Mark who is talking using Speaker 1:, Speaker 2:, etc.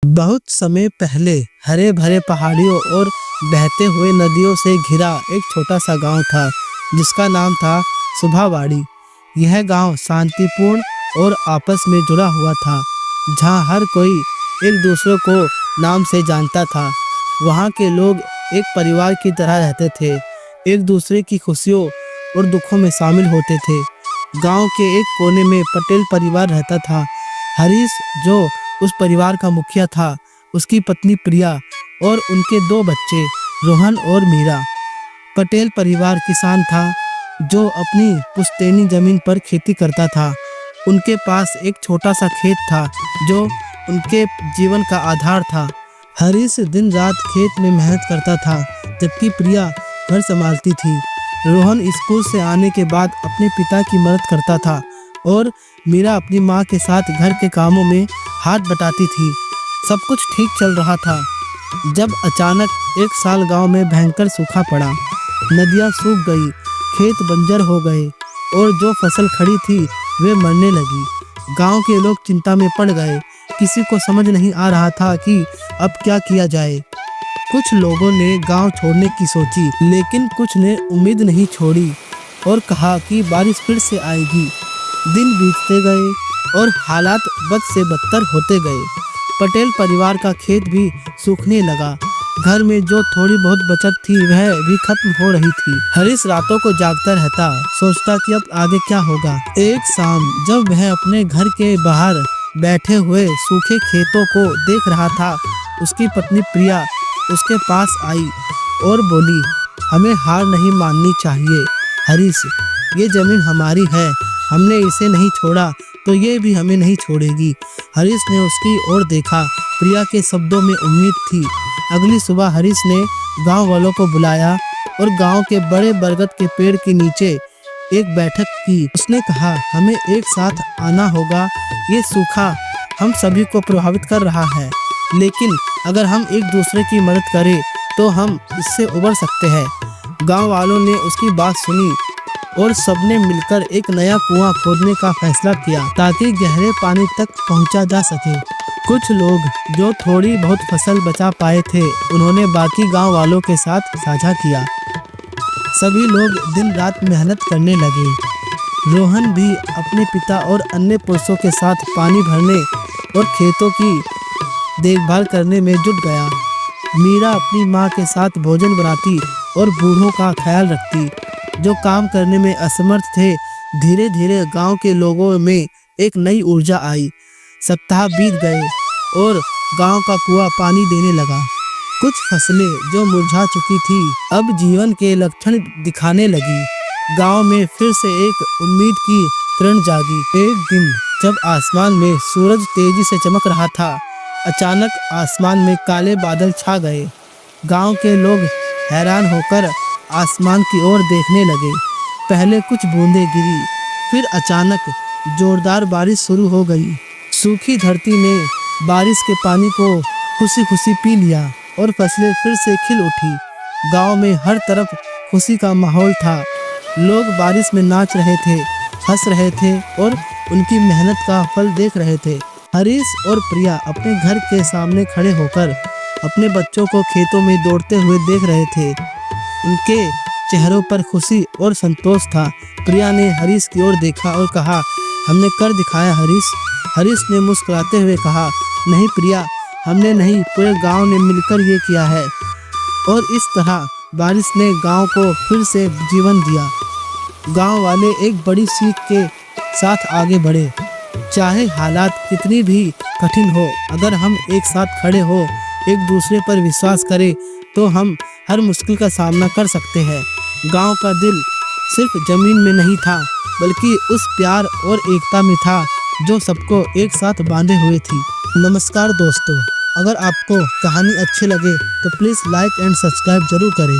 Speaker 1: बहुत समय पहले हरे भरे पहाड़ियों और बहते हुए नदियों से घिरा एक छोटा सा गांव था जिसका नाम था सुभावाड़ी। यह गांव शांतिपूर्ण और आपस में जुड़ा हुआ था, जहां हर कोई एक दूसरे को नाम से जानता था। वहां के लोग एक परिवार की तरह रहते थे, एक दूसरे की खुशियों और दुखों में शामिल होते थे। गांव के एक कोने में पटेल परिवार रहता था। हरीश जो उस परिवार का मुखिया था, उसकी पत्नी प्रिया और उनके दो बच्चे रोहन और मीरा। पटेल परिवार किसान था जो अपनी पुश्तैनी जमीन पर खेती करता था। उनके पास एक छोटा सा खेत था जो उनके जीवन का आधार था। हरीश दिन रात खेत में मेहनत करता था, जबकि प्रिया घर संभालती थी। रोहन स्कूल से आने के बाद अपने पिता की मदद करता था और मीरा अपनी माँ के साथ घर के कामों में हाथ बटाती थी। सब कुछ ठीक चल रहा था जब अचानक एक साल गांव में भयंकर सूखा पड़ा। नदियां सूख गई, खेत बंजर हो गए और जो फसल खड़ी थी वे मरने लगी। गांव के लोग चिंता में पड़ गए। किसी को समझ नहीं आ रहा था कि अब क्या किया जाए। कुछ लोगों ने गांव छोड़ने की सोची, लेकिन कुछ ने उम्मीद नहीं छोड़ी और कहा कि बारिश फिर से आएगी। दिन बीतते गए और हालात बद से बदतर होते गए। पटेल परिवार का खेत भी सूखने लगा। घर में जो थोड़ी बहुत बचत थी वह भी खत्म हो रही थी। हरीश रातों को जागता रहता, सोचता कि अब आगे क्या होगा। एक शाम जब वह अपने घर के बाहर बैठे हुए सूखे खेतों को देख रहा था, उसकी पत्नी प्रिया उसके पास आई और बोली, हमें हार नहीं माननी चाहिए हरीश, ये जमीन हमारी है, हमने इसे नहीं छोड़ा तो ये भी हमें नहीं छोड़ेगी। हरीश ने उसकी ओर देखा। प्रिया के शब्दों में उम्मीद थी। अगली सुबह हरीश ने गांव वालों को बुलाया और गांव के बड़े बरगद के पेड़ के नीचे एक बैठक की। उसने कहा, हमें एक साथ आना होगा। ये सूखा हम सभी को प्रभावित कर रहा है, लेकिन अगर हम एक दूसरे की मदद करें तो हम इससे उबर सकते हैं। गांव वालों ने उसकी बात सुनी और सबने मिलकर एक नया कुआं खोदने का फैसला किया ताकि गहरे पानी तक पहुंचा जा सके। कुछ लोग जो थोड़ी बहुत फसल बचा पाए थे, उन्होंने बाकी गांव वालों के साथ साझा किया। सभी लोग दिन रात मेहनत करने लगे। रोहन भी अपने पिता और अन्य पुरुषों के साथ पानी भरने और खेतों की देखभाल करने में जुट गया। मीरा अपनी माँ के साथ भोजन बनाती और बूढ़ों का ख्याल रखती जो काम करने में असमर्थ थे। धीरे धीरे गांव के लोगों में एक नई ऊर्जा आई। सप्ताह बीत गए और गांव का कुआं पानी देने लगा। कुछ फसलें जो मुरझा चुकी थी अब जीवन के लक्षण दिखाने लगी। गांव में फिर से एक उम्मीद की किरण जागी। एक दिन जब आसमान में सूरज तेजी से चमक रहा था, अचानक आसमान में काले बादल छा गए। गांव के लोग हैरान होकर आसमान की ओर देखने लगे। पहले कुछ बूंदें गिरी, फिर अचानक जोरदार बारिश शुरू हो गई। सूखी धरती ने बारिश के पानी को खुशी खुशी पी लिया और फसलें फिर से खिल उठी। गांव में हर तरफ खुशी का माहौल था। लोग बारिश में नाच रहे थे, हंस रहे थे और उनकी मेहनत का फल देख रहे थे। हरीश और प्रिया अपने घर के सामने खड़े होकर अपने बच्चों को खेतों में दौड़ते हुए देख रहे थे। उनके चेहरों पर खुशी और संतोष था। प्रिया ने हरीश की ओर देखा और कहा, हमने कर दिखाया हरीश। हरीश ने मुस्कुराते हुए कहा, नहीं प्रिया, हमने नहीं, पूरे गांव ने मिलकर ये किया है। और इस तरह बारिश ने गांव को फिर से जीवन दिया। गांव वाले एक बड़ी सीख के साथ आगे बढ़े। चाहे हालात कितनी भी कठिन हो, अगर हम एक साथ खड़े हो, एक दूसरे पर विश्वास करें, तो हम हर मुश्किल का सामना कर सकते हैं। गांव का दिल सिर्फ जमीन में नहीं था, बल्कि उस प्यार और एकता में था जो सबको एक साथ बांधे हुए थी। नमस्कार दोस्तों, अगर आपको कहानी अच्छी लगे तो प्लीज़ लाइक एंड सब्सक्राइब जरूर करें।